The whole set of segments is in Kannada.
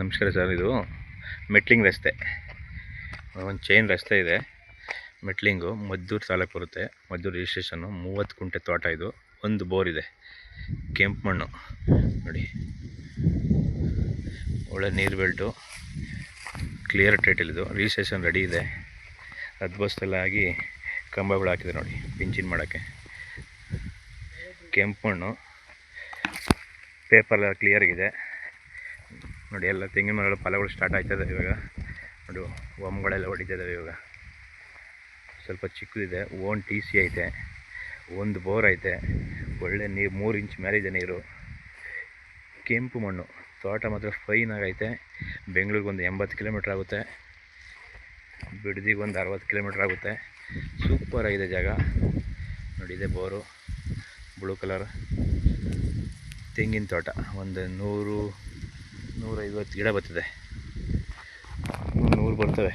ನಮಸ್ಕಾರ ಸರ್. ಇದು ಮೆಟ್ಲಿಂಗ್ ರಸ್ತೆ, ಒಂದು ಚೈನ್ ರಸ್ತೆ ಇದೆ. ಮೆಟ್ಲಿಂಗು ಮದ್ದೂರು ತಾಲೂಕು ಬರುತ್ತೆ. ಮದ್ದೂರು ರಿಜಿಸ್ಟ್ರೇಷನ್ನು. 30 ಕುಂಟೆ ತೋಟ ಇದು. ಒಂದು ಬೋರ್ ಇದೆ. ಕೆಂಪು ಮಣ್ಣು ನೋಡಿ, ಒಳ್ಳೆ ನೀರು ಬೆಲ್ಟು, ಕ್ಲಿಯರ್ ಟೈಟಲ್. ಇದು ರಿಜಿಸ್ಟ್ರೇಷನ್ ರೆಡಿ ಇದೆ. ಅದ್ಬಸ್ತೆಲ್ಲ ಆಗಿ ಕಂಬಗಳು ಹಾಕಿದೆ ನೋಡಿ, ಪಿಂಚಿನ್ ಮಾಡೋಕ್ಕೆ. ಕೆಂಪು ಮಣ್ಣು, ಪೇಪರ್ ಕ್ಲಿಯರ್ ಆಗಿದೆ ನೋಡಿ. ಎಲ್ಲ ತೆಂಗಿನ ಮರಗಳು ಫಲಗಳು ಸ್ಟಾರ್ಟ್ ಆಗ್ತದೆ ಇವಾಗ ನೋಡಿ. ಒಮ್ಗಳೆಲ್ಲ ಹೊಡಿತಿದ್ದಾವೆ ಇವಾಗ. ಸ್ವಲ್ಪ ಚಿಕ್ಕದಿದೆ. ಓನ್ TC ಐತೆ. ಒಂದು ಬೋರ್ ಐತೆ. ಒಳ್ಳೆ ನೀರು, 3 ಇಂಚ್ ಮೇಲೆ ಇದೆ ನೀರು. ಕೆಂಪು ಮಣ್ಣು. ತೋಟ ಮಾತ್ರ ಫೈನ್ ಆಗೈತೆ. ಬೆಂಗಳೂರಿಗೆ ಒಂದು 80 ಕಿಲೋಮೀಟ್ರ್ ಆಗುತ್ತೆ. ಬಿಡದಿಗೆ ಒಂದು 60 ಕಿಲೋಮೀಟ್ರ್ ಆಗುತ್ತೆ. ಸೂಪರ್ ಆಗಿದೆ ಜಾಗ ನೋಡಿ. ಇದೆ ಬೋರು, ಬ್ಲೂ ಕಲರ್. ತೆಂಗಿನ ತೋಟ ಒಂದು 100-150 ಗಿಡ ಬರ್ತದೆ. 100 ಬರ್ತವೆ.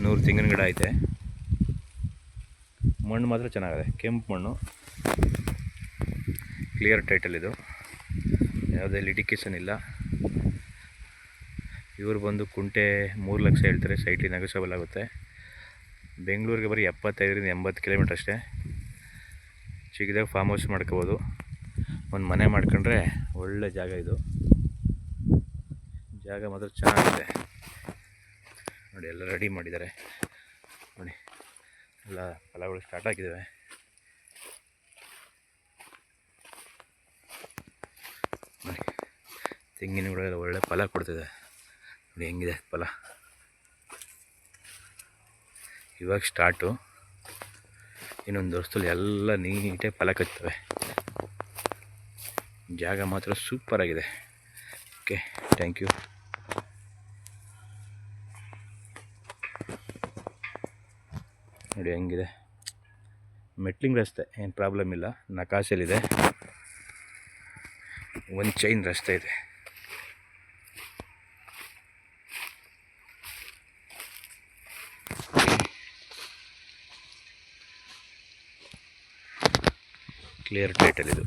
100 ತೆಂಗಿನ ಗಿಡ ಐತೆ. ಮಣ್ಣು ಮಾತ್ರ ಚೆನ್ನಾಗಿದೆ. ಕೆಂಪು ಮಣ್ಣು, ಕ್ಲಿಯರ್ ಟೈಟಲ್. ಇದು ಯಾವುದೇ ಲಿಟಿಕೇಷನ್ ಇಲ್ಲ. ಇವರು ಬಂದು ಕುಂಟೆ 3 ಲಕ್ಷ ಹೇಳ್ತಾರೆ. ಸೈಟ್ಲಿ ನೆಗೋಷಿಯಬಲ್ ಆಗುತ್ತೆ. ಬೆಂಗಳೂರಿಗೆ ಬರೀ 75-80 ಕಿಲೋಮೀಟ್ರ್ ಅಷ್ಟೇ. ಚಿಕ್ಕದಾಗ ಫಾರ್ಮ್ ಹೌಸ್ ಮಾಡ್ಕೋಬೋದು. ಒಂದು ಮನೆ ಮಾಡ್ಕೊಂಡ್ರೆ ಒಳ್ಳೆ ಜಾಗ ಇದು. ಜಾಗ ಮಾತ್ರ ಚೆನ್ನಾಗಿದೆ ನೋಡಿ. ಎಲ್ಲ ರೆಡಿ ಮಾಡಿದ್ದಾರೆ ನೋಡಿ. ಎಲ್ಲ ಫಲಗಳು ಸ್ಟಾರ್ಟ್ ಆಗಿದ್ದಾವೆ ನೋಡಿ. ತೆಂಗಿನ ಗಿಡ ಒಳ್ಳೆ ಫಲ ಕೊಡ್ತಿದೆ ನೋಡಿ. ಹೆಂಗಿದೆ ಫಲ. ಇವಾಗ ಸ್ಟಾರ್ಟು. ಇನ್ನೊಂದು ವರ್ಷದಲ್ಲಿ ಎಲ್ಲ ನೀಟಾಗಿ ಫಲ ಕಚ್ತವೆ. ಜಾಗ ಮಾತ್ರ ಸೂಪರ್ ಆಗಿದೆ. Okay, thank you. ನೋಡಿ ಹೆಂಗಿದೆ. ಮೆಟ್ಲಿಂಗ್ ರಸ್ತೆ, ಏನು ಪ್ರಾಬ್ಲಮ್ ಇಲ್ಲ. ನಕಾಶೆಲಿದೆ. ಒಂದು ಚೈನ್ ರಸ್ತೆ ಇದೆ. ಕ್ಲಿಯರ್ ಟೈಟಲ್ ಇದು.